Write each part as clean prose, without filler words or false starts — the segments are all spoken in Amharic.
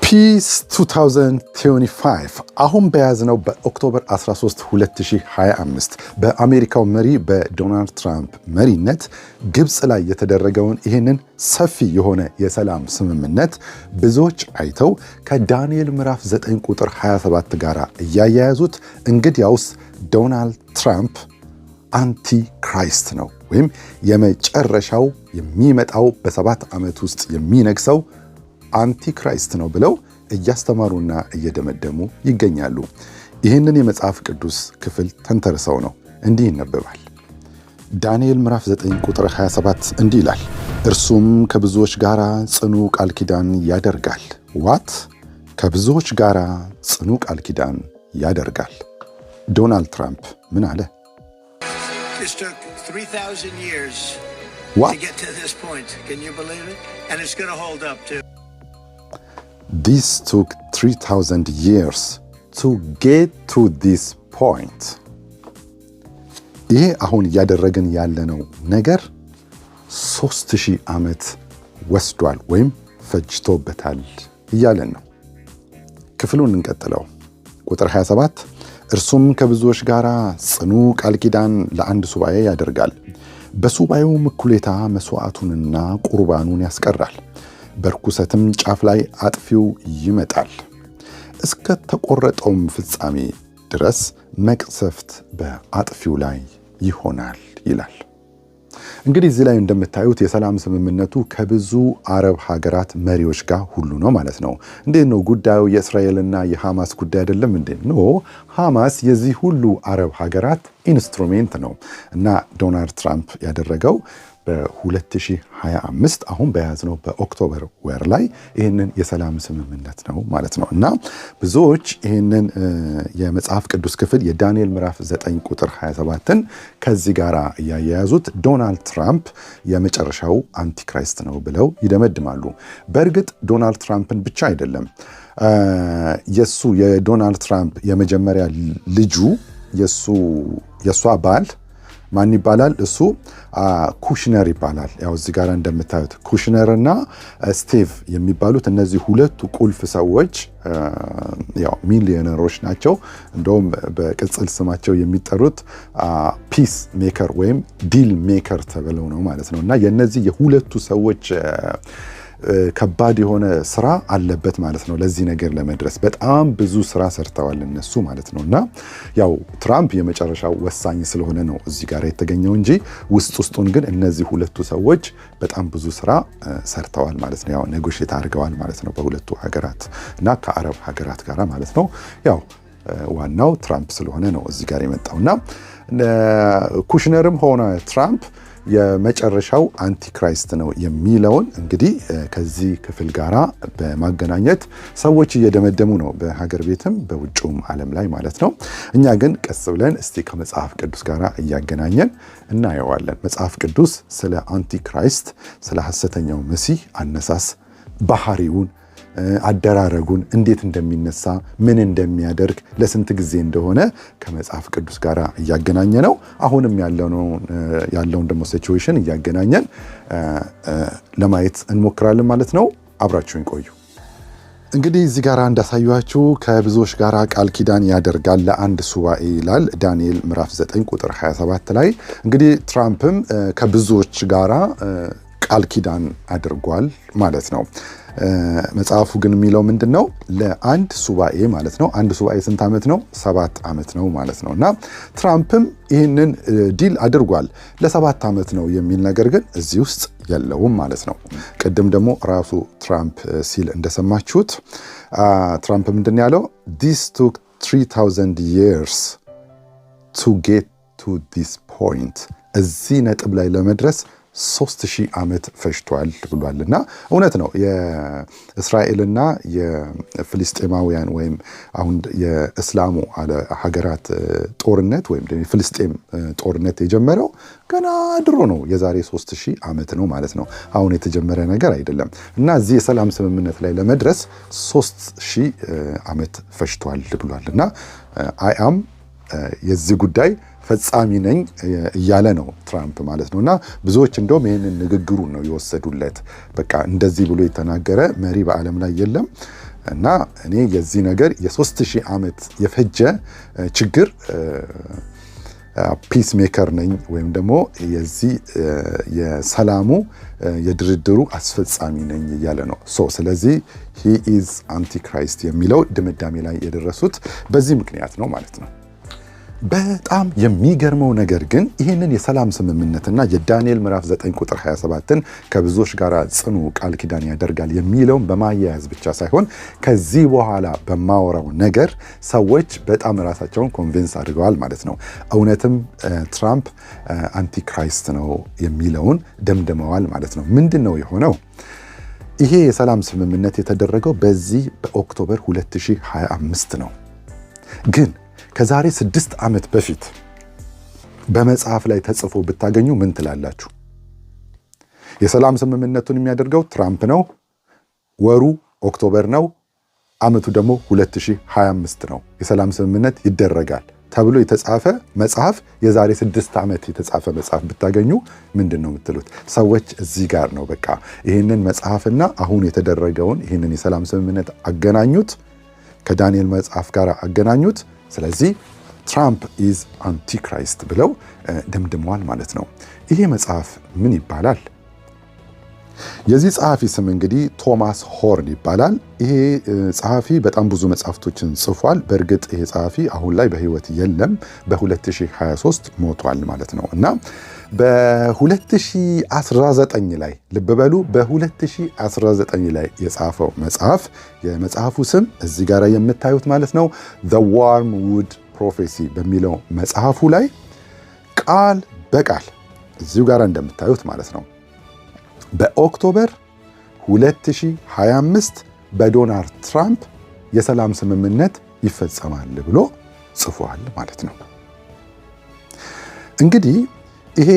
ፒስ 2025 አሁን በያዝነው በኦክቶበር 13 2025 በአሜሪካው መሪ በዶናልድ ትራምፕ መሪነት ግብፅ ላይ የተደረገውን ይህንን ሰፊ የሆነ የሰላም ስምምነት ብዙዎች አይተው ከዳንኤል ምዕራፍ 9 ቁጥር 27 ጋር እያያያዙት እንግዲያውስ ዶናልድ ትራምፕ አንቲ ክራይስት ነው ወይም የመጨረሻው የሚመጣው በ7 ዓመት ውስጥ የሚነግሰው አንቲክራይስት ነው ብለው እያስተማሩና እየደመደሙ ይገኛሉ። ይህንን የመጽሐፍ ቅዱስ ክፍል ተንተርሰው ነው እንዲህ ይነበባል። ዳንኤል ምዕራፍ 9 ቁጥር 27 እንዲህ ይላል፣ እርሱም ከብዙዎች ጋር ጽኑ ቃል ኪዳን ያደርጋል። ዋት? ከብዙዎች ጋር ጽኑ ቃል ኪዳን ያደርጋል። ዶናልድ ትራምፕ ምን አለ? This took 3,000 years What? to get to this point. Can you believe it? And it's going to hold up too. This took 3,000 years to get to this point. ይሄ አሁን እያደረግን ያለነው ነገር 3,000 ዓመት ወስዷል ወይም ፈጅቶበታል እያለን ነው። ክፍሉን እንቀጥለው። ቁጥር 27 እርሱም ከብዙዎች ጋር ጽኑ ቃል ኪዳን ለአንድ ሱባኤ ያደርጋል። በሱባኤውም እኩሌታ መስዋዕቱንና ቁርባኑን ያስቀራል። በርኩሰትም ጫፍ ላይ አጥፊው ይመጣል። እስከ ተቆረጠውም ፍጻሜ ድረስ መቅሰፍት በአጥፊው ላይ ይሆናል ይላል። እንግዲህ እዚህ ላይ እንደምታዩት የሰላም ስምምነቱ ከብዙ አረብ ሀገራት መሪዎች ጋር ሁሉ ነው ማለት ነው። እንዴት ነው ጉዳዩ? የእስራኤልና የሐማስ ጉዳይ አይደለም እንዴ? ኖ፣ ሐማስ የዚህ ሁሉ አረብ ሀገራት ኢንስትሩሜንት ነው እና ዶናልድ ትራምፕ ያደረገው በ2025 አሁን በያዝነው በኦክቶበር ወር ላይ ይህንን የሰላም ስምምነት ነው ማለት ነው እና ብዙዎች ይህንን የመጽሐፍ ቅዱስ ክፍል የዳንኤል ምዕራፍ 9 ቁጥር 27ን ከዚህ ጋር እያያያዙት ዶናልድ ትራምፕ የመጨረሻው አንቲክራይስት ነው ብለው ይደመድማሉ። በእርግጥ ዶናልድ ትራምፕን ብቻ አይደለም፣ የዶናልድ ትራምፕ የመጀመሪያ ልጁ የሷ ባል ማን ይባላል? እሱ ኩሽነር ይባላል። ያው እዚህ ጋር እንደምታዩት ኩሽነር እና ስቲቭ የሚባሉት እነዚህ ሁለቱ ቁልፍ ሰዎች ያው ሚሊዮነሮች ናቸው። እንደውም በቅጽል ስማቸው የሚጠሩት ፒስ ሜከር ወይም ዲል ሜከር ተብለው ነው ማለት ነው እና የነዚህ የሁለቱ ሰዎች ከባድ የሆነ ስራ አለበት ማለት ነው። ለዚህ ነገር ለመድረስ በጣም ብዙ ስራ ሰርተዋል እነሱ ማለት ነው እና ያው ትራምፕ የመጨረሻው ወሳኝ ስለሆነ ነው እዚህ ጋር የተገኘው እንጂ ውስጡን ግን እነዚህ ሁለቱ ሰዎች በጣም ብዙ ስራ ሰርተዋል ማለት ነው። ያው ኔጎሽየት አድርገዋል ማለት ነው በሁለቱ ሀገራት እና ከአረብ ሀገራት ጋር ማለት ነው። ያው ዋናው ትራምፕ ስለሆነ ነው እዚህ ጋር የመጣውና ኩሽነርም ሆነ ትራምፕ የመጨረሻው አንቲክራይስት ነው የሚለውን እንግዲህ ከዚህ ክፍል ጋራ በማገናኘት ሰዎች እየደመደሙ ነው በሀገር ቤትም በውጭውም ዓለም ላይ ማለት ነው። እኛ ግን ቀስ ብለን እስቲ ከመጽሐፍ ቅዱስ ጋራ እያገናኘን እናየዋለን። መጽሐፍ ቅዱስ ስለ አንቲክራይስት ስለ ሐሰተኛው መሲህ አነሳስ፣ ባህሪውን፣ አደራረጉን፣ እንዴት እንደሚነሳ፣ ምን እንደሚያደርግ፣ ለስንት ጊዜ እንደሆነ ከመጽሐፍ ቅዱስ ጋር እያገናኘ ነው። አሁንም ያለውን ደግሞ ሲቹዌሽን እያገናኘን ለማየት እንሞክራለን ማለት ነው። አብራችሁን ቆዩ። እንግዲህ እዚህ ጋር እንዳሳያችሁ ከብዙዎች ጋር ቃል ኪዳን ያደርጋል ለአንድ ሱባኤ ይላል ዳንኤል ምዕራፍ 9 ቁጥር 27 ላይ። እንግዲህ ትራምፕም ከብዙዎች ጋራ ቃል ኪዳን አድርጓል ማለት ነው። መጽሐፉ ግን የሚለው ምንድነው? ለአንድ ሱባኤ ማለት ነው። አንድ ሱባኤ ስንት ዓመት ነው? 7 ዓመት ነው ማለት ነው እና ትራምፕም ይህንን ዲል አድርጓል ለ7 ዓመት ነው የሚል ነገር ግን እዚህ ውስጥ የለውም ማለት ነው። ቅድም ደግሞ ራሱ ትራምፕ ሲል እንደሰማችሁት ትራምፕ ምንድን ያለው? This took 3,000 years to get to this point። እዚህ ነጥብ ላይ ለመድረስ 3,000 ዓመት ፈጅቷል ብሏልና እውነት ነው። የእስራኤልና የፍልስጤማውያን ወይም አሁን የእስላሙ ሀገራት ጦርነት ወይም የፍልስጤም ጦርነት የጀመረው ገና ድሮ ነው። የዛሬ 3,000 ዓመት ነው ማለት ነው። አሁን የተጀመረ ነገር አይደለም እና እዚህ የሰላም ስምምነት ላይ ለመድረስ 3,000 ዓመት ፈጅቷል ብሏልና አም የዚህ ጉዳይ ፈጻሚ ነኝ እያለ ነው ትራምፕ ማለት ነውና ብዙዎች እንደውም ይሄንን ንግግሩን ነው የወሰዱለት። በቃ እንደዚህ ብሎ የተናገረ መሪ በዓለም ላይ የለም እና እኔ የዚህ ነገር የ3000 ዓመት የፈጀ ችግር ፒስ ሜከር ነኝ ወይም ደግሞ የዚህ የሰላሙ የድርድሩ አስፈጻሚ ነኝ እያለ ነው። ስለዚህ he is antichrist የሚለው ድምዳሜ ላይ የደረሱት በዚህ ምክንያት ነው ማለት ነው። በጣም የሚገርመው ነገር ግን ይህንን የሰላም ስምምነትና የዳንኤል ምዕራፍ 9 ቁጥር 27ን ከብዙዎች ጋር ጽኑ ቃል ኪዳን ያደርጋል የሚለውን በማያያዝ ብቻ ሳይሆን ከዚህ በኋላ በማወራው ነገር ሰዎች በጣም ራሳቸውን ኮንቪንስ አድርገዋል ማለት ነው። እውነትም ትራምፕ አንቲክራይስት ነው የሚለውን ደምድመዋል ማለት ነው። ምንድን ነው የሆነው? ይሄ የሰላም ስምምነት የተደረገው በዚህ በኦክቶበር 2025 ነው። ግን ከዛሬ 6 ዓመት በፊት በመጽሐፍ ላይ ተጽፎ ብታገኙ ምን ትላላችሁ? የሰላም ስምምነቱን የሚያደርገው ትራምፕ ነው። ወሩ ኦክቶበር ነው። ዓመቱ ደግሞ 2025 ነው። የሰላም ስምምነት ይደረጋል ተብሎ የተጻፈ መጽሐፍ የዛሬ 6 ዓመት የተጻፈ መጽሐፍ ብታገኙ ምንድን ነው የምትሉት? ሰዎች እዚህ ጋር ነው በቃ ይህንን መጽሐፍና አሁን የተደረገውን ይህንን የሰላም ስምምነት አገናኙት፣ ከዳንኤል መጽሐፍ ጋር አገናኙት። ስለዚህ ትራምፕ ኢዝ አንቲክራይስት ብለው ደምድመዋል ማለት ነው። ይሄ መጽሐፍ ምን ይባላል? የዚህ ጸሐፊ ስም እንግዲህ ቶማስ ሆርን ይባላል። ይሄ ጸሐፊ በጣም ብዙ መጽሐፍቶችን ጽፏል። በእርግጥ ይሄ ጸሐፊ አሁን ላይ በሕይወት የለም፣ በ2023 ሞቷል ማለት ነው። እና በ2019 ላይ ልብ በሉ፣ በ2019 ላይ የጻፈው መጽሐፍ የመጽሐፉ ስም እዚህ ጋር የምታዩት ማለት ነው The Wormwood Prophecy በሚለው መጽሐፉ ላይ ቃል በቃል እዚሁ ጋር እንደምታዩት ማለት ነው በኦክቶበር 2025 በዶናልድ ትራምፕ የሰላም ስምምነት ይፈጸማል ብሎ ጽፏል ማለት ነው። እንግዲህ ይሄ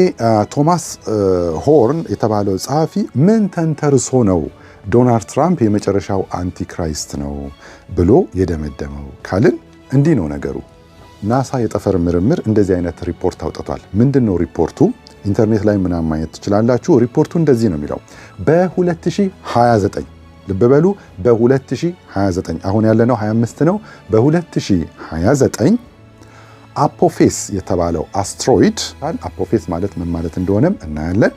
ቶማስ ሆርን የተባለው ጸሐፊ ምን ተንተርሶ ነው ዶናልድ ትራምፕ የመጨረሻው አንቲክራይስት ነው ብሎ የደመደመው ካልን እንዲህ ነው ነገሩ። ናሳ የጠፈር ምርምር እንደዚህ አይነት ሪፖርት አውጥቷል። ምንድን ነው ሪፖርቱ? ኢንተርኔት ላይ ምናምን ማየት ትችላላችሁ። ሪፖርቱ እንደዚህ ነው የሚለው በ2029 ልብ በሉ፣ በ2029 አሁን ያለነው 25 ነው። በ2029 አፖፌስ የተባለው አስትሮይድ፣ አፖፌስ ማለት ምን ማለት እንደሆነም እናያለን።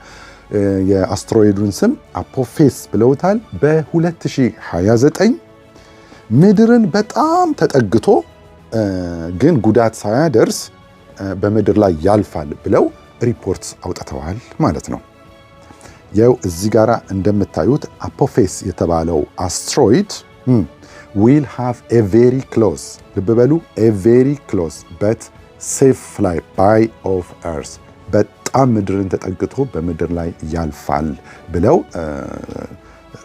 የአስትሮይዱን ስም አፖፌስ ብለውታል። በ2029 ምድርን በጣም ተጠግቶ ግን ጉዳት ሳያደርስ በምድር ላይ ያልፋል ብለው ሪፖርት አውጥተዋል ማለት ነው። ያው እዚህ ጋራ እንደምታዩት አፖፌስ የተባለው አስትሮይድ will have a very close ልብ በሉ a very close but safe flyby of earth በጣም ምድርን ተጠግቶ በምድር ላይ ያልፋል ብለው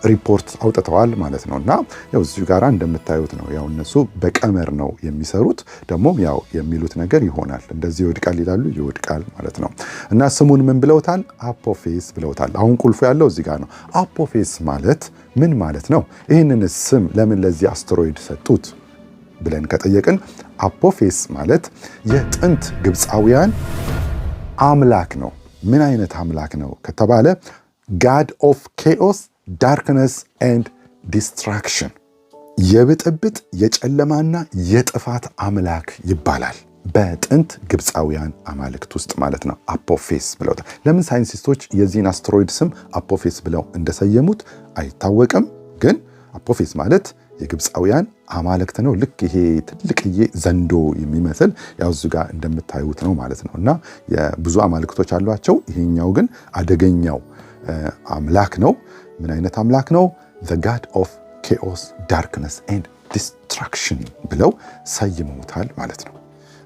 ሪፖርት አውጥተዋል ማለት ነው። እና ያው እዚሁ ጋራ እንደምታዩት ነው። ያው እነሱ በቀመር ነው የሚሰሩት። ደግሞ ያው የሚሉት ነገር ይሆናል፣ እንደዚህ ይወድቃል ይላሉ፣ ይወድቃል ማለት ነው። እና ስሙን ምን ብለውታል? አፖፌስ ብለውታል። አሁን ቁልፉ ያለው እዚህ ጋር ነው። አፖፌስ ማለት ምን ማለት ነው? ይህንን ስም ለምን ለዚህ አስትሮይድ ሰጡት ብለን ከጠየቅን አፖፌስ ማለት የጥንት ግብፃውያን አምላክ ነው። ምን አይነት አምላክ ነው ከተባለ ጋድ ኦፍ ኬኦስ ዳርክነስ ኤንድ ዲስትራክሽን፣ የብጥብጥ የጨለማና የጥፋት አምላክ ይባላል። በጥንት ግብፃውያን አማልክት ውስጥ ማለት ነው አፖፌስ ብለውታል። ለምን ሳይንቲስቶች የዚህን አስትሮይድ ስም አፖፌስ ብለው እንደሰየሙት አይታወቅም። ግን አፖፌስ ማለት የግብፃውያን አማልክት ነው። ልክ ይሄ ትልቅዬ ዘንዶ የሚመስል ያው እዚህ ጋር እንደምታዩት ነው ማለት ነው። እና የብዙ አማልክቶች አሏቸው። ይሄኛው ግን አደገኛው አምላክ ነው። ምን አይነት አምላክ ነው? the god of chaos darkness and destruction ብለው ሰይመውታል ማለት ነው።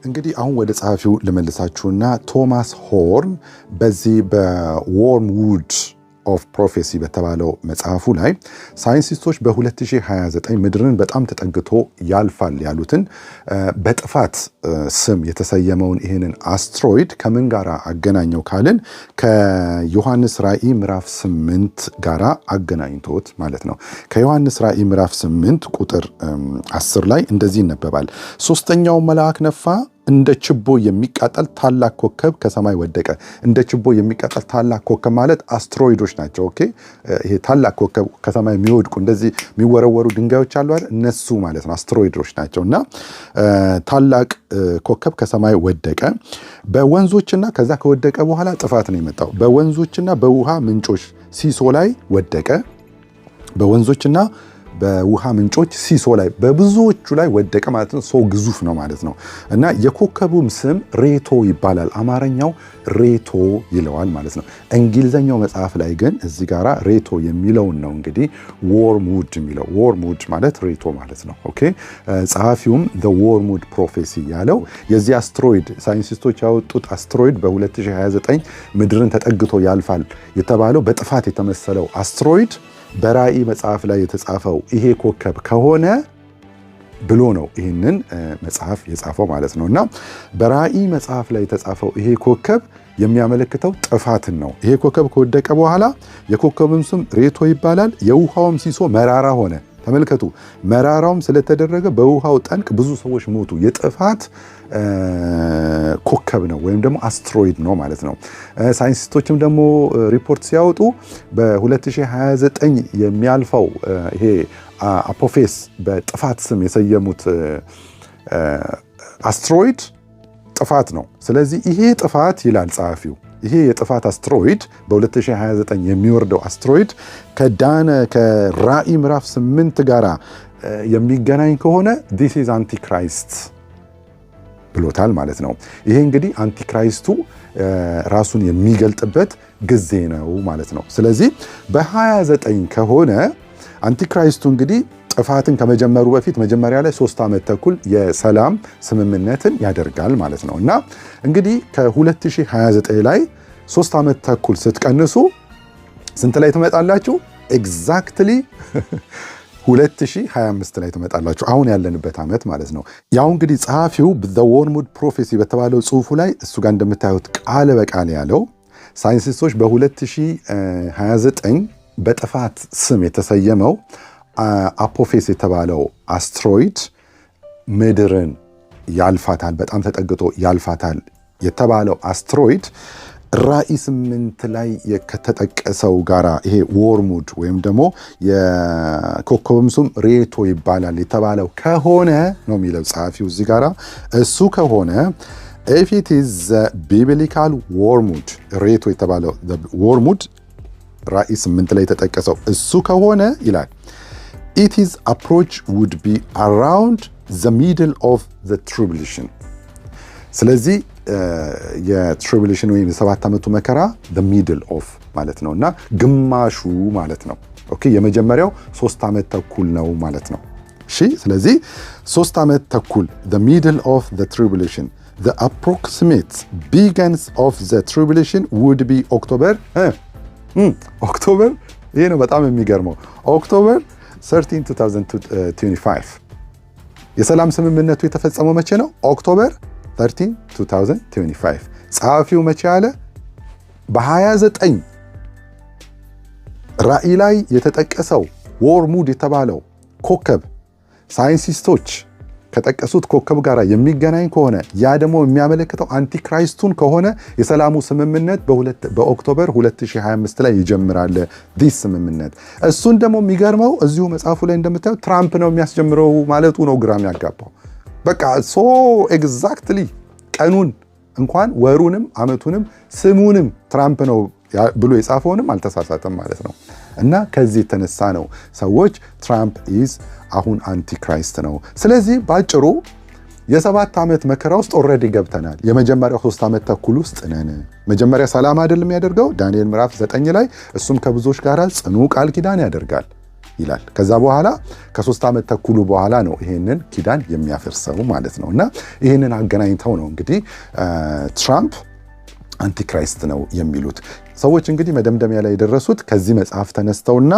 እንግዲህ አሁን ወደ ጸሐፊው ልመልሳችሁና ቶማስ ሆርን በዚህ በዎርምውድ ኦፍ ፕሮፌሲ በተባለው መጽሐፉ ላይ ሳይንቲስቶች በ2029 ምድርን በጣም ተጠግቶ ያልፋል ያሉትን በጥፋት ስም የተሰየመውን ይህንን አስትሮይድ ከምን ጋር አገናኘው ካልን ከዮሐንስ ራእይ ምዕራፍ 8 ጋር አገናኝቶት ማለት ነው። ከዮሐንስ ራእይ ምዕራፍ 8 ቁጥር 10 ላይ እንደዚህ ይነበባል። ሶስተኛው መልአክ ነፋ፣ እንደ ችቦ የሚቃጠል ታላቅ ኮከብ ከሰማይ ወደቀ። እንደ ችቦ የሚቃጠል ታላቅ ኮከብ ማለት አስትሮይዶች ናቸው። ኦኬ ይሄ ታላቅ ኮከብ ከሰማይ የሚወድቁ እንደዚህ የሚወረወሩ ድንጋዮች አሉ አይደል? እነሱ ማለት ነው አስትሮይዶች ናቸውና ታላቅ ኮከብ ከሰማይ ወደቀ። በወንዞችና ከዛ ከወደቀ በኋላ ጥፋት ነው የመጣው። በወንዞችና በውሃ ምንጮች ሲሶ ላይ ወደቀ። በወንዞችና በውሃ ምንጮች ሲሶ ላይ በብዙዎቹ ላይ ወደቀ ማለት ነው። ሰው ግዙፍ ነው ማለት ነው። እና የኮከቡም ስም ሬቶ ይባላል። አማርኛው ሬቶ ይለዋል ማለት ነው። እንግሊዘኛው መጽሐፍ ላይ ግን እዚህ ጋራ ሬቶ የሚለውን ነው እንግዲህ ዎርሙድ የሚለው። ዎርሙድ ማለት ሬቶ ማለት ነው። ኦኬ ጸሐፊውም the wormwood prophecy ያለው የዚህ አስትሮይድ ሳይንቲስቶች ያወጡት አስትሮይድ በ2029 ምድርን ተጠግቶ ያልፋል የተባለው በጥፋት የተመሰለው አስትሮይድ በራእይ መጽሐፍ ላይ የተጻፈው ይሄ ኮከብ ከሆነ ብሎ ነው ይህንን መጽሐፍ የጻፈው ማለት ነው። እና በራእይ መጽሐፍ ላይ የተጻፈው ይሄ ኮከብ የሚያመለክተው ጥፋትን ነው። ይሄ ኮከብ ከወደቀ በኋላ የኮከቡም ስም ሬቶ ይባላል። የውሃውም ሲሶ መራራ ሆነ። ተመልከቱ፣ መራራውም ስለተደረገ በውሃው ጠንቅ ብዙ ሰዎች ሞቱ። የጥፋት ኮከብ ነው ወይም ደግሞ አስትሮይድ ነው ማለት ነው። ሳይንቲስቶችም ደግሞ ሪፖርት ሲያወጡ በ2029 የሚያልፈው ይሄ አፖፌስ በጥፋት ስም የሰየሙት አስትሮይድ ጥፋት ነው። ስለዚህ ይሄ ጥፋት ይላል ጸሐፊው፣ ይሄ የጥፋት አስትሮይድ በ2029 የሚወርደው አስትሮይድ ከራእይ ምዕራፍ 8 ጋር የሚገናኝ ከሆነ this is አንቲክራይስት ብሎታል ማለት ነው። ይሄ እንግዲህ አንቲክራይስቱ ራሱን የሚገልጥበት ጊዜ ነው ማለት ነው። ስለዚህ በ29 ከሆነ አንቲክራይስቱ እንግዲህ ጥፋትን ከመጀመሩ በፊት መጀመሪያ ላይ 3 ዓመት ተኩል የሰላም ስምምነትን ያደርጋል ማለት ነው። እና እንግዲህ ከ2029 ላይ 3 ዓመት ተኩል ስትቀንሱ ስንት ላይ ትመጣላችሁ? ኤግዛክትሊ 2025 ላይ ትመጣላችሁ። አሁን ያለንበት ዓመት ማለት ነው። ያው እንግዲህ ጸሐፊው the wormwood prophecy በተባለው ጽሑፉ ላይ እሱ ጋር እንደምታዩት ቃል በቃል ያለው ሳይንቲስቶች በ2029 በጥፋት ስም የተሰየመው አፖፌስ የተባለው አስትሮይድ ምድርን ያልፋታል፣ በጣም ተጠግቶ ያልፋታል የተባለው አስትሮይድ ራእይ 8 ላይ ከተጠቀሰው ጋራ ይሄ ዎርሙድ ወይም ደግሞ የኮከቡም ስም ሬቶ ይባላል የተባለው ከሆነ ነው የሚለው ጸሐፊው እዚህ ጋራ። እሱ ከሆነ if it is biblical wormwood ሬቶ የተባለው wormwood ራእይ 8 ላይ የተጠቀሰው እሱ ከሆነ ይላል it is approach would be around the middle of the tribulation። ስለዚህ የትሪቡሌሽን ወይም የ7 ዓመቱ መከራ the middle of ማለት ነው እና ግማሹ ማለት ነው። ኦኬ የመጀመሪያው 3 ዓመት ተኩል ነው ማለት ነው። እሺ ስለዚህ 3 ዓመት ተኩል the middle of the tribulation the approximate beginnings of the tribulation would be ኦክቶበር ይሄ ነው በጣም የሚገርመው ኦክቶበር 13 2025 የሰላም ስምምነቱ የተፈጸመው መቼ ነው? ኦክቶበር 13 2025 ጸሐፊው መቼ አለ? በ29 ራእይ ላይ የተጠቀሰው ዎርሙድ የተባለው ኮከብ ሳይንቲስቶች ከጠቀሱት ኮከብ ጋር የሚገናኝ ከሆነ ያ ደግሞ የሚያመለክተው አንቲክራይስቱን ከሆነ የሰላሙ ስምምነት በኦክቶበር 2025 ላይ ይጀምራል። ዲስ ስምምነት እሱን ደግሞ የሚገርመው እዚሁ መጽሐፉ ላይ እንደምታዩት ትራምፕ ነው የሚያስጀምረው ማለቱ ነው ግራም ያጋባው። በቃ ሶ ኤግዛክትሊ ቀኑን እንኳን ወሩንም ዓመቱንም ስሙንም ትራምፕ ነው ብሎ የጻፈውንም አልተሳሳተም ማለት ነው። እና ከዚህ የተነሳ ነው ሰዎች ትራምፕ ኢዝ አሁን አንቲክራይስት ነው። ስለዚህ ባጭሩ የ7 ዓመት መከራ ውስጥ ኦልሬዲ ገብተናል። የመጀመሪያው 3 ዓመት ተኩል ውስጥ ነን። መጀመሪያ ሰላም አይደለም የሚያደርገው ዳንኤል ምዕራፍ 9 ላይ እሱም ከብዙዎች ጋር ጽኑ ቃል ኪዳን ያደርጋል ይላል። ከዛ በኋላ ከ3 ዓመት ተኩሉ በኋላ ነው ይሄንን ኪዳን የሚያፈርሰው ማለት ነው። እና ይሄንን አገናኝተው ነው እንግዲህ ትራምፕ አንቲክራይስት ነው የሚሉት ሰዎች እንግዲህ መደምደሚያ ላይ የደረሱት ከዚህ መጽሐፍ ተነስተውና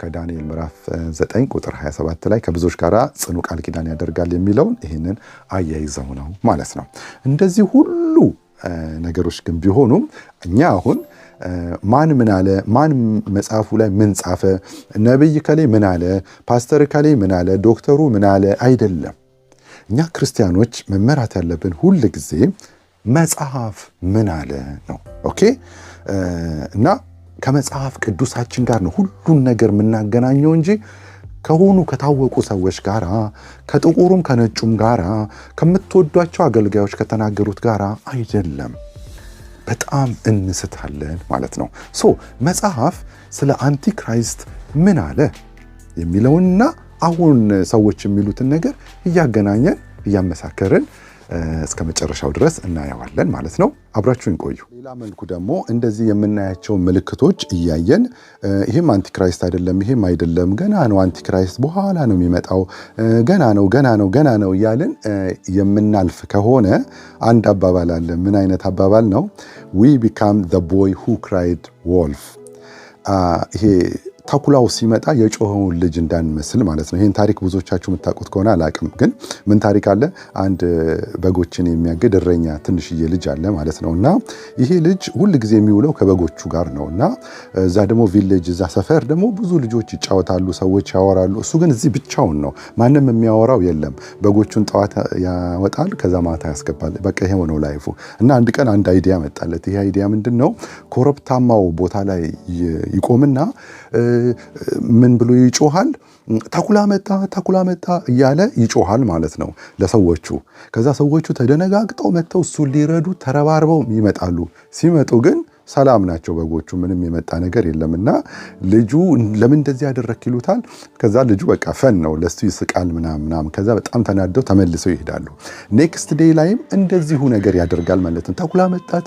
ከዳንኤል ምዕራፍ 9 ቁጥር 27 ላይ ከብዙዎች ጋር ጽኑ ቃል ኪዳን ያደርጋል የሚለውን ይህንን አያይዘው ነው ማለት ነው። እንደዚህ ሁሉ ነገሮች ግን ቢሆኑም እኛ አሁን ማን ምን አለ፣ ማን መጽሐፉ ላይ ምን ጻፈ፣ ነብይ ከሌ ምን አለ፣ ፓስተር ከሌ ምን አለ፣ ዶክተሩ ምን አለ አይደለም። እኛ ክርስቲያኖች መመራት ያለብን ሁል ጊዜ መጽሐፍ ምን አለ ነው። ኦኬ እና ከመጽሐፍ ቅዱሳችን ጋር ነው ሁሉን ነገር የምናገናኘው እንጂ ከሆኑ ከታወቁ ሰዎች ጋራ ከጥቁሩም ከነጩም ጋራ ከምትወዷቸው አገልጋዮች ከተናገሩት ጋራ አይደለም። በጣም እንስታለን ማለት ነው። መጽሐፍ ስለ አንቲክራይስት ምን አለ የሚለውንና አሁን ሰዎች የሚሉትን ነገር እያገናኘን እያመሳከርን እስከ መጨረሻው ድረስ እናየዋለን ማለት ነው። አብራችሁን ቆዩ። ሌላ መልኩ ደግሞ እንደዚህ የምናያቸው ምልክቶች እያየን ይሄም አንቲክራይስት አይደለም፣ ይሄም አይደለም፣ ገና ነው አንቲክራይስት በኋላ ነው የሚመጣው፣ ገና ነው እያልን የምናልፍ ከሆነ አንድ አባባል አለ። ምን አይነት አባባል ነው? we become the boy who cried wolf። ይሄ ተኩላው ሲመጣ የጮኸውን ልጅ እንዳንመስል ማለት ነው። ይሄን ታሪክ ብዙዎቻችሁ የምታውቁት ከሆነ አላቅም፣ ግን ምን ታሪክ አለ? አንድ በጎችን የሚያግድ እረኛ ትንሽዬ ልጅ አለ ማለት ነው። እና ይሄ ልጅ ሁል ጊዜ የሚውለው ከበጎቹ ጋር ነው። እና እዛ ደግሞ ቪሌጅ፣ እዛ ሰፈር ደግሞ ብዙ ልጆች ይጫወታሉ፣ ሰዎች ያወራሉ። እሱ ግን እዚህ ብቻውን ነው፣ ማንም የሚያወራው የለም። በጎቹን ጠዋት ያወጣል፣ ከዛ ማታ ያስገባል። በቃ ይሄ ነው ላይፉ። እና አንድ ቀን አንድ አይዲያ መጣለት። ይሄ አይዲያ ምንድን ነው? ኮረብታማው ቦታ ላይ ይቆምና ምን ብሎ ይጮሃል? ተኩላ መጣ እያለ ይጮሃል ማለት ነው ለሰዎቹ። ከዛ ሰዎቹ ተደነጋግጠው መጥተው እሱን ሊረዱ ተረባርበው ይመጣሉ። ሲመጡ ግን ሰላም ናቸው በጎቹ፣ ምንም የመጣ ነገር የለምና ልጁ ለምን እንደዚህ ያደረክ ይሉታል። ከዛ ልጁ በቃ ፈን ነው ለሱ ይስቃል ምናምን። ከዛ በጣም ተናደው ተመልሰው ይሄዳሉ። ኔክስት ዴይ ላይም እንደዚሁ ነገር ያደርጋል ማለት ነው።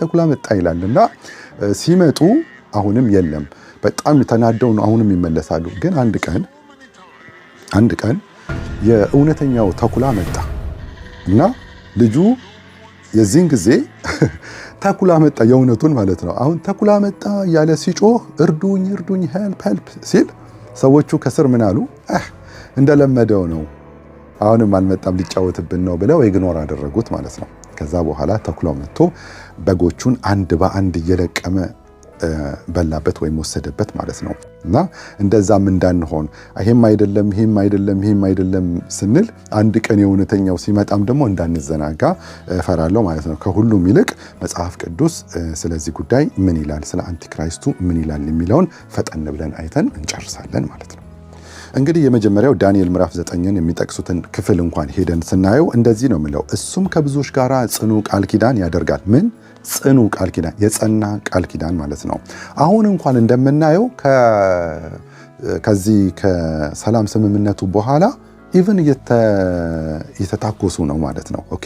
ተኩላ መጣ ይላልና ሲመጡ አሁንም የለም። በጣም ተናደው ነው አሁንም ይመለሳሉ። ግን አንድ ቀን የእውነተኛው ተኩላ መጣ እና ልጁ የዚህን ጊዜ ተኩላ መጣ፣ የእውነቱን ማለት ነው። አሁን ተኩላ መጣ ያለ ሲጮህ እርዱኝ ሄልፕ ሲል ሰዎቹ ከስር ምን አሉ? እንደለመደው ነው፣ አሁንም አልመጣም ሊጫወትብን ነው ብለው ኢግኖር አደረጉት ማለት ነው። ከዛ በኋላ ተኩላው መጥቶ በጎቹን አንድ በአንድ እየለቀመ በላበት ወይም ወሰደበት ማለት ነው። እና እንደዛም እንዳንሆን ይሄም አይደለም ስንል አንድ ቀን የእውነተኛው ሲመጣም ደግሞ እንዳንዘናጋ እፈራለሁ ማለት ነው። ከሁሉም ይልቅ መጽሐፍ ቅዱስ ስለዚህ ጉዳይ ምን ይላል፣ ስለ አንቲክራይስቱ ምን ይላል የሚለውን ፈጠን ብለን አይተን እንጨርሳለን ማለት ነው። እንግዲህ የመጀመሪያው ዳንኤል ምዕራፍ 9ን የሚጠቅሱትን ክፍል እንኳን ሄደን ስናየው እንደዚህ ነው የሚለው፣ እሱም ከብዙዎች ጋር ጽኑ ቃል ኪዳን ያደርጋል። ምን ጽኑ ቃል ኪዳን? የጸና ቃል ኪዳን ማለት ነው። አሁን እንኳን እንደምናየው ከዚህ ከሰላም ስምምነቱ በኋላ ኢቭን እየተታኮሱ ነው ማለት ነው። ኦኬ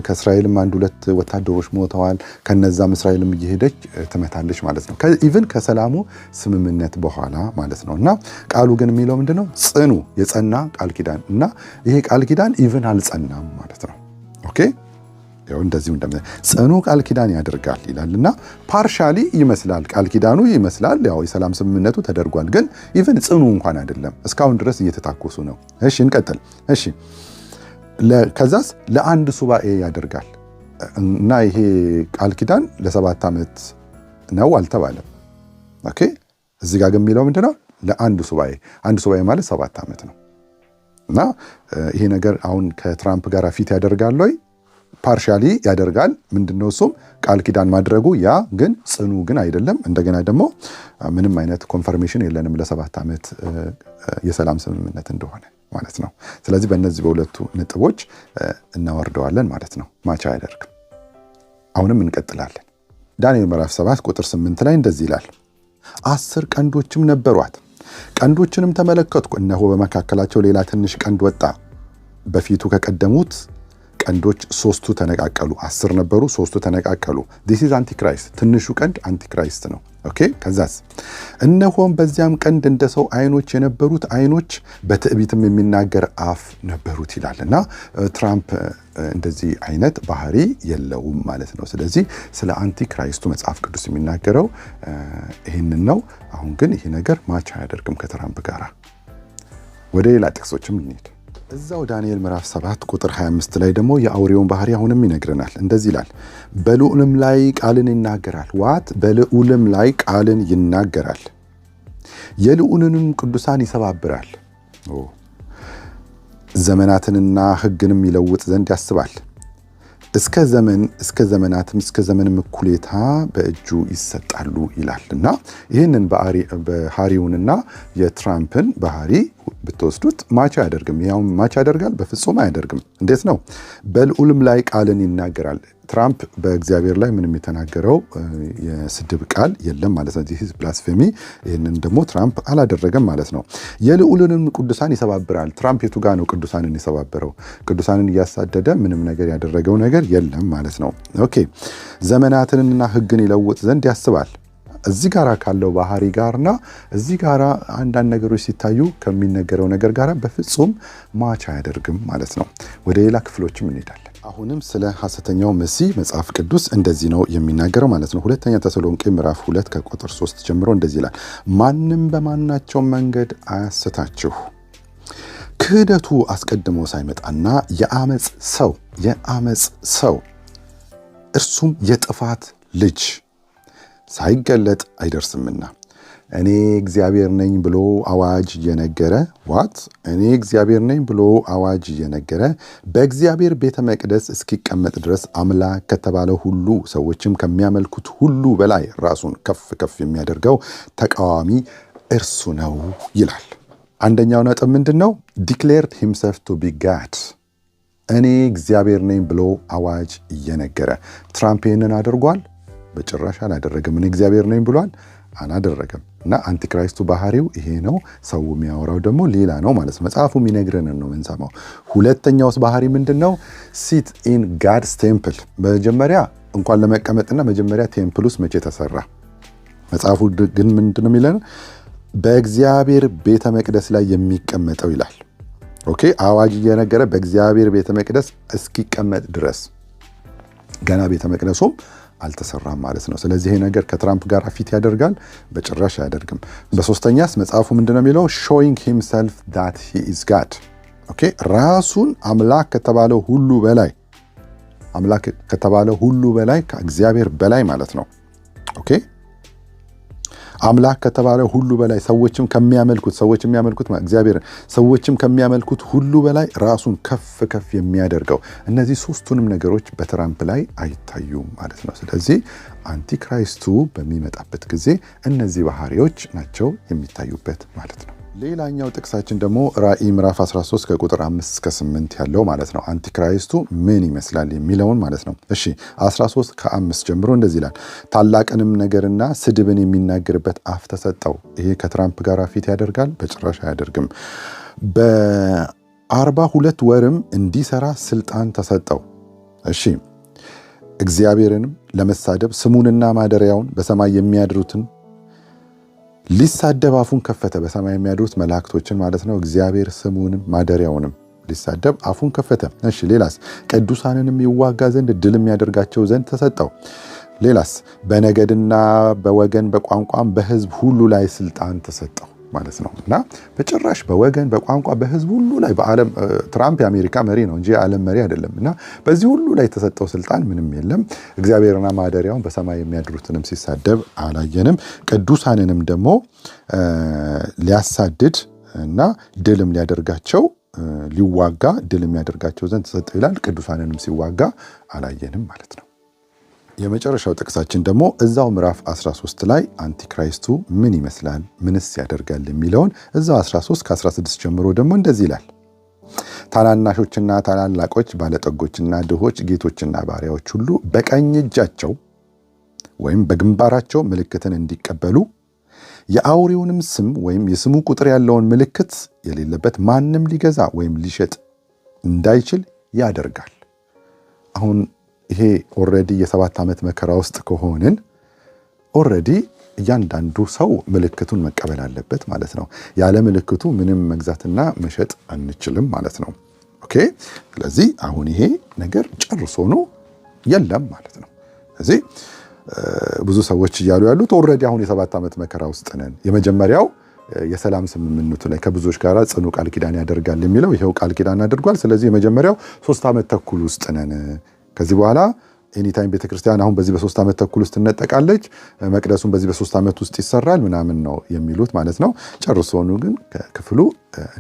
ከእስራኤልም 1-2 ወታደሮች ሞተዋል። ከነዛም እስራኤልም እየሄደች ትመታለች ማለት ነው። ኢቭን ከሰላሙ ስምምነት በኋላ ማለት ነው። እና ቃሉ ግን የሚለው ምንድነው? ጽኑ የጸና ቃል ኪዳን። እና ይሄ ቃል ኪዳን ኢቭን አልጸናም ማለት ነው። ኦኬ ያው እንደዚሁ ጽኑ ቃል ኪዳን ያደርጋል ይላልና ፓርሻሊ ይመስላል፣ ቃል ኪዳኑ ይመስላል። ያው የሰላም ስምምነቱ ተደርጓል፣ ግን ኢቭን ጽኑ እንኳን አይደለም። እስካሁን ድረስ እየተታኮሱ ነው። እሺ እንቀጥል። እሺ ከዛስ ለአንድ ሱባኤ ያደርጋል። እና ይሄ ቃል ኪዳን ለ7 ዓመት ነው አልተባለም። ኦኬ እዚህ ጋር ግን የሚለው ምንድነው? ለአንድ ሱባኤ። አንድ ሱባኤ ማለት 7 ዓመት ነው። እና ይሄ ነገር አሁን ከትራምፕ ጋር ፊት ያደርጋል ወይ? ፓርሻሊ ያደርጋል። ምንድነው እሱም ቃል ኪዳን ማድረጉ፣ ያ ግን ጽኑ ግን አይደለም። እንደገና ደግሞ ምንም አይነት ኮንፈርሜሽን የለንም ለ7 ዓመት የሰላም ስምምነት እንደሆነ ማለት ነው። ስለዚህ በእነዚህ በሁለቱ ነጥቦች እናወርደዋለን ማለት ነው። ማቻ አያደርግም። አሁንም እንቀጥላለን። ዳንኤል ምዕራፍ 7 ቁጥር 8 ላይ እንደዚህ ይላል፣ 10 ቀንዶችም ነበሯት። ቀንዶችንም ተመለከትኩ፣ እነሆ በመካከላቸው ሌላ ትንሽ ቀንድ ወጣ። በፊቱ ከቀደሙት ቀንዶች 3ቱ ተነቃቀሉ። 10 ነበሩ፣ 3ቱ ተነቃቀሉ። this is አንቲክራይስት። ትንሹ ቀንድ አንቲክራይስት ነው። ኦኬ ከዛስ እነሆም በዚያም ቀንድ እንደ ሰው አይኖች የነበሩት አይኖች፣ በትዕቢትም የሚናገር አፍ ነበሩት ይላልና ትራምፕ እንደዚህ አይነት ባህሪ የለውም ማለት ነው። ስለዚህ ስለ አንቲክራይስቱ መጽሐፍ ቅዱስ የሚናገረው ይህንን ነው። አሁን ግን ይሄ ነገር ማች አያደርግም ከትራምፕ ጋር። ወደ ሌላ ጥቅሶችም እንሂድ። እዛው ዳንኤል ምዕራፍ 7 ቁጥር 25 ላይ ደግሞ የአውሬውን ባህሪ አሁንም ይነግረናል። እንደዚህ ይላል፣ በልዑልም ላይ ቃልን ይናገራል። በልዑልም ላይ ቃልን ይናገራል፣ የልዑልንም ቅዱሳን ይሰባብራል። ዘመናትንና ሕግንም ይለውጥ ዘንድ ያስባል። እስከ ዘመንም እኩሌታ በእጁ ይሰጣሉ ይላልና ይህንን ባህሪውንና የትራምፕን ባህሪ ብትወስዱት ማች አያደርግም። ያውም ማች ያደርጋል? በፍጹም አያደርግም። እንዴት ነው? በልዑልም ላይ ቃልን ይናገራል። ትራምፕ በእግዚአብሔር ላይ ምንም የተናገረው የስድብ ቃል የለም ማለት ነው። ዚስ ብላስፌሚ። ይህንን ደግሞ ትራምፕ አላደረገም ማለት ነው። የልዑልንም ቅዱሳን ይሰባብራል። ትራምፕ የቱ ጋር ነው ቅዱሳንን የሰባበረው? ቅዱሳንን እያሳደደ ምንም ነገር ያደረገው ነገር የለም ማለት ነው። ኦኬ። ዘመናትንና ሕግን ይለውጥ ዘንድ ያስባል። እዚህ ጋራ ካለው ባህሪ ጋርና እዚህ ጋራ አንዳንድ ነገሮች ሲታዩ ከሚነገረው ነገር ጋር በፍጹም ማች አያደርግም ማለት ነው። ወደ ሌላ ክፍሎችም እንሄዳለን። አሁንም ስለ ሐሰተኛው መሲህ መጽሐፍ ቅዱስ እንደዚህ ነው የሚናገረው ማለት ነው። ሁለተኛ ተሰሎንቄ ምዕራፍ 2 ከቁጥር 3 ጀምሮ እንደዚህ ይላል። ማንም በማናቸው መንገድ አያስታችሁ፣ ክህደቱ አስቀድሞ ሳይመጣና የአመፅ ሰው እርሱም የጥፋት ልጅ ሳይገለጥ አይደርስምና እኔ እግዚአብሔር ነኝ ብሎ አዋጅ እየነገረ በእግዚአብሔር ቤተ መቅደስ እስኪቀመጥ ድረስ አምላክ ከተባለው ሁሉ ሰዎችም ከሚያመልኩት ሁሉ በላይ ራሱን ከፍ ከፍ የሚያደርገው ተቃዋሚ እርሱ ነው ይላል። አንደኛው ነጥብ ምንድን ነው? ዲክሌርድ ሂምሰልፍ ቱ ቢ ጋድ። እኔ እግዚአብሔር ነኝ ብሎ አዋጅ እየነገረ ትራምፕ ይህንን አድርጓል? በጭራሽ አላደረገም። እኔ እግዚአብሔር ነኝ ብሏል? አላደረገም። እና አንቲክራይስቱ ባህሪው ይሄ ነው። ሰው የሚያወራው ደግሞ ሌላ ነው ማለት ነው። መጽሐፉ የሚነግረንን ነው የምንሰማው። ሁለተኛውስ ባህሪ ምንድን ነው? ሲት ኢን ጋድስ ቴምፕል። መጀመሪያ እንኳን ለመቀመጥና መጀመሪያ ቴምፕል ውስጥ መቼ ተሰራ? መጽሐፉ ግን ምንድን ነው የሚለን? በእግዚአብሔር ቤተ መቅደስ ላይ የሚቀመጠው ይላል። ኦኬ። አዋጅ እየነገረ በእግዚአብሔር ቤተ መቅደስ እስኪቀመጥ ድረስ ገና ቤተ መቅደሱም አልተሰራም ማለት ነው። ስለዚህ ይሄ ነገር ከትራምፕ ጋር ፊት ያደርጋል? በጭራሽ አያደርግም። በሶስተኛስ መጽሐፉ ምንድነው የሚለው? showing himself that he is God። ኦኬ። ራሱን አምላክ ከተባለው ሁሉ በላይ ከእግዚአብሔር በላይ ማለት ነው። ኦኬ። አምላክ ከተባለው ሁሉ በላይ ሰዎች የሚያመልኩት እግዚአብሔር ሰዎችም ከሚያመልኩት ሁሉ በላይ ራሱን ከፍ ከፍ የሚያደርገው እነዚህ ሶስቱንም ነገሮች በትራምፕ ላይ አይታዩም ማለት ነው። ስለዚህ አንቲክራይስቱ በሚመጣበት ጊዜ እነዚህ ባህሪዎች ናቸው የሚታዩበት ማለት ነው። ሌላኛው ጥቅሳችን ደግሞ ራእይ ምዕራፍ 13 ከቁጥር 5 እስከ 8 ያለው ማለት ነው። አንቲክራይስቱ ምን ይመስላል የሚለውን ማለት ነው። እሺ 13 ከ5 ጀምሮ እንደዚህ ይላል። ታላቅንም ነገርና ስድብን የሚናገርበት አፍ ተሰጠው። ይሄ ከትራምፕ ጋር ፊት ያደርጋል? በጭራሽ አያደርግም። በ42 ወርም እንዲሰራ ስልጣን ተሰጠው። እሺ እግዚአብሔርንም ለመሳደብ ስሙንና ማደሪያውን በሰማይ የሚያድሩትን ሊሳደብ አፉን ከፈተ። በሰማይ የሚያድሩት መላእክቶችን ማለት ነው። እግዚአብሔር ስሙንም ማደሪያውንም ሊሳደብ አፉን ከፈተ። እሺ ሌላስ? ቅዱሳንንም ይዋጋ ዘንድ ድል የሚያደርጋቸው ዘንድ ተሰጠው። ሌላስ? በነገድና በወገን በቋንቋም በሕዝብ ሁሉ ላይ ስልጣን ተሰጠው ማለት ነው። እና በጭራሽ በወገን በቋንቋ በሕዝብ ሁሉ ላይ በዓለም ትራምፕ የአሜሪካ መሪ ነው እንጂ የዓለም መሪ አይደለም። እና በዚህ ሁሉ ላይ የተሰጠው ስልጣን ምንም የለም። እግዚአብሔርና ማደሪያውን በሰማይ የሚያድሩትንም ሲሳደብ አላየንም። ቅዱሳንንም ደግሞ ሊያሳድድ እና ድልም ሊያደርጋቸው ሊዋጋ ድል የሚያደርጋቸው ዘንድ ተሰጠው ይላል። ቅዱሳንንም ሲዋጋ አላየንም ማለት ነው። የመጨረሻው ጥቅሳችን ደግሞ እዛው ምዕራፍ 13 ላይ አንቲክራይስቱ ምን ይመስላል፣ ምንስ ያደርጋል የሚለውን እዛው 13 ከ16 ጀምሮ ደግሞ እንደዚህ ይላል። ታናናሾችና ታላላቆች፣ ባለጠጎችና ድሆች፣ ጌቶችና ባሪያዎች ሁሉ በቀኝ እጃቸው ወይም በግንባራቸው ምልክትን እንዲቀበሉ የአውሬውንም ስም ወይም የስሙ ቁጥር ያለውን ምልክት የሌለበት ማንም ሊገዛ ወይም ሊሸጥ እንዳይችል ያደርጋል። አሁን ይሄ ኦልሬዲ የ7 ዓመት መከራ ውስጥ ከሆንን ኦልሬዲ እያንዳንዱ ሰው ምልክቱን መቀበል አለበት ማለት ነው። ያለ ምልክቱ ምንም መግዛትና መሸጥ አንችልም ማለት ነው። ኦኬ። ስለዚህ አሁን ይሄ ነገር ጨርሶ ነው የለም ማለት ነው። ስለዚህ ብዙ ሰዎች እያሉ ያሉት ኦልሬዲ አሁን የ7 ዓመት መከራ ውስጥ ነን። የመጀመሪያው የሰላም ስምምነቱ ላይ ከብዙዎች ጋር ጽኑ ቃል ኪዳን ያደርጋል የሚለው ይሄው ቃል ኪዳን አድርጓል። ስለዚህ የመጀመሪያው 3 ዓመት ተኩል ውስጥ ነን። ከዚህ በኋላ ኤኒታይም ቤተክርስቲያን አሁን በዚህ በ3 ዓመት ተኩል ውስጥ ትነጠቃለች፣ መቅደሱን በዚህ በ3 ዓመት ውስጥ ይሰራል ምናምን ነው የሚሉት ማለት ነው። ጨርሶኑ ግን ክፍሉ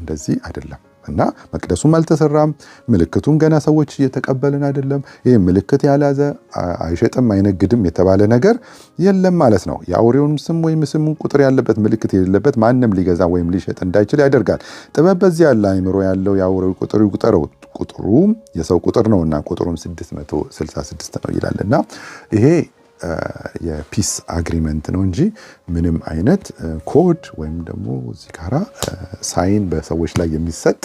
እንደዚህ አይደለም። እና መቅደሱም አልተሰራም፣ ምልክቱም ገና ሰዎች እየተቀበልን አይደለም። ይህ ምልክት ያልያዘ አይሸጥም አይነግድም የተባለ ነገር የለም ማለት ነው። የአውሬውን ስም ወይም ስሙን ቁጥር ያለበት ምልክት የሌለበት ማንም ሊገዛ ወይም ሊሸጥ እንዳይችል ያደርጋል። ጥበብ በዚህ ያለ አእምሮ ያለው የአውሬው ቁጥር ይቁጠረው፣ ቁጥሩ የሰው ቁጥር ነውና ቁጥሩም 666 ነው ይላልና ይሄ የፒስ አግሪመንት ነው እንጂ ምንም አይነት ኮድ ወይም ደግሞ እዚህ ጋራ ሳይን በሰዎች ላይ የሚሰጥ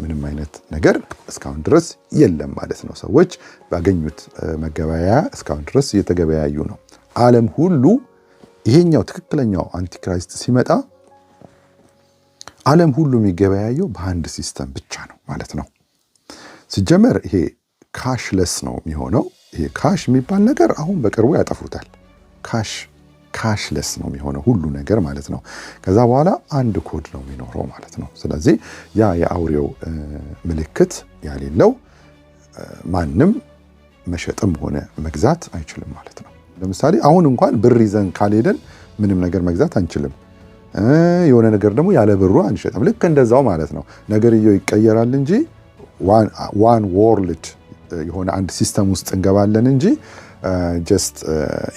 ምንም አይነት ነገር እስካሁን ድረስ የለም ማለት ነው። ሰዎች ባገኙት መገበያያ እስካሁን ድረስ እየተገበያዩ ነው። ዓለም ሁሉ ይሄኛው ትክክለኛው አንቲክራይስት ሲመጣ ዓለም ሁሉ የሚገበያየው በአንድ ሲስተም ብቻ ነው ማለት ነው። ሲጀመር ይሄ ካሽለስ ነው የሚሆነው። ይሄ ካሽ የሚባል ነገር አሁን በቅርቡ ያጠፉታል። ካሽለስ ነው የሚሆነው ሁሉ ነገር ማለት ነው። ከዛ በኋላ አንድ ኮድ ነው የሚኖረው ማለት ነው። ስለዚህ ያ የአውሬው ምልክት ያሌለው ማንም መሸጥም ሆነ መግዛት አይችልም ማለት ነው። ለምሳሌ አሁን እንኳን ብር ይዘን ካልሄደን ምንም ነገር መግዛት አንችልም። የሆነ ነገር ደግሞ ያለ ብሩ አንሸጥም። ልክ እንደዛው ማለት ነው። ነገርየው ይቀየራል እንጂ ዋን ወርልድ የሆነ አንድ ሲስተም ውስጥ እንገባለን እንጂ ጀስት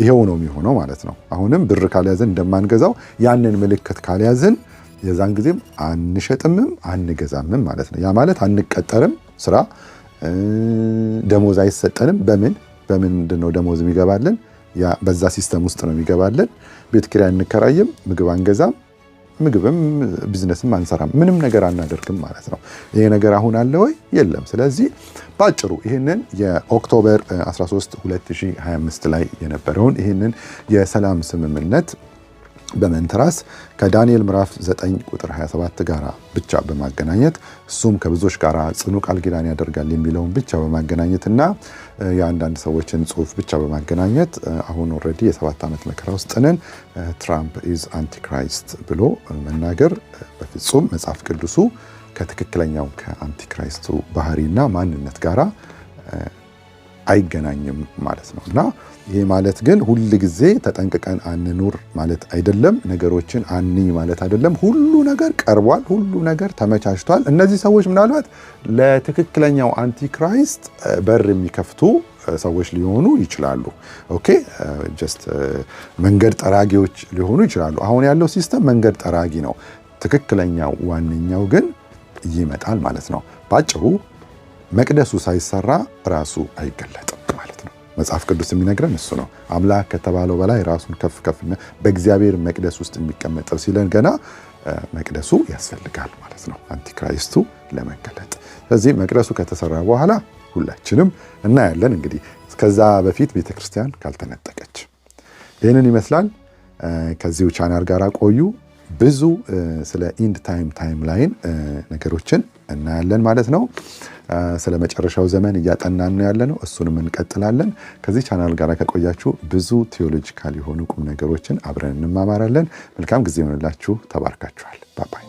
ይሄው ነው የሚሆነው ማለት ነው። አሁንም ብር ካልያዝን እንደማንገዛው ያንን ምልክት ካልያዝን የዛን ጊዜም አንሸጥምም አንገዛምም ማለት ነው። ያ ማለት አንቀጠርም፣ ስራ ደሞዝ አይሰጠንም። በምንድነው ደሞዝ የሚገባልን? ያ በዛ ሲስተም ውስጥ ነው የሚገባልን። ቤት ኪራይ አንከራይም፣ ምግብ አንገዛም፣ ምግብም ቢዝነስም አንሰራም፣ ምንም ነገር አናደርግም ማለት ነው። ይሄ ነገር አሁን አለ ወይ? የለም። ስለዚህ ባጭሩ ይህንን የኦክቶበር 13 2025 ላይ የነበረውን ይህንን የሰላም ስምምነት በመንተራስ ከዳንኤል ምዕራፍ 9 ቁጥር 27 ጋር ብቻ በማገናኘት እሱም ከብዙዎች ጋር ጽኑ ቃል ኪዳን ያደርጋል የሚለውን ብቻ በማገናኘትና የአንዳንድ ሰዎችን ጽሑፍ ብቻ በማገናኘት አሁን ኦልሬዲ የ7 ዓመት መከራ ውስጥ ነን፣ ትራምፕ ኢዝ አንቲክራይስት ብሎ መናገር በፍጹም መጽሐፍ ቅዱሱ ከትክክለኛው ከአንቲክራይስቱ ባህሪና ማንነት ጋር አይገናኝም ማለት ነው። እና ይሄ ማለት ግን ሁል ጊዜ ተጠንቅቀን አንኑር ማለት አይደለም። ነገሮችን አንይ ማለት አይደለም። ሁሉ ነገር ቀርቧል። ሁሉ ነገር ተመቻችቷል። እነዚህ ሰዎች ምናልባት ለትክክለኛው አንቲክራይስት በር የሚከፍቱ ሰዎች ሊሆኑ ይችላሉ። ኦኬ ጀስት መንገድ ጠራጊዎች ሊሆኑ ይችላሉ። አሁን ያለው ሲስተም መንገድ ጠራጊ ነው። ትክክለኛው ዋነኛው ግን ይመጣል ማለት ነው። ባጭሩ መቅደሱ ሳይሰራ ራሱ አይገለጥም ማለት ነው። መጽሐፍ ቅዱስ የሚነግረን እሱ ነው። አምላክ ከተባለው በላይ ራሱን ከፍ ከፍና በእግዚአብሔር መቅደስ ውስጥ የሚቀመጠው ሲለን ገና መቅደሱ ያስፈልጋል ማለት ነው አንቲክራይስቱ ለመገለጥ። ስለዚህ መቅደሱ ከተሰራ በኋላ ሁላችንም እናያለን። እንግዲህ እስከዛ በፊት ቤተክርስቲያን ካልተነጠቀች ይህንን ይመስላል። ከዚሁ ቻናል ጋር ቆዩ። ብዙ ስለ ኢንድ ታይም ላይን ነገሮችን እናያለን ማለት ነው። ስለ መጨረሻው ዘመን እያጠናን ነው ያለነው። እሱንም እንቀጥላለን። ከዚህ ቻናል ጋር ከቆያችሁ ብዙ ቴዎሎጂካል የሆኑ ቁም ነገሮችን አብረን እንማማራለን። መልካም ጊዜ ይሆንላችሁ። ተባርካችኋል። ባባይ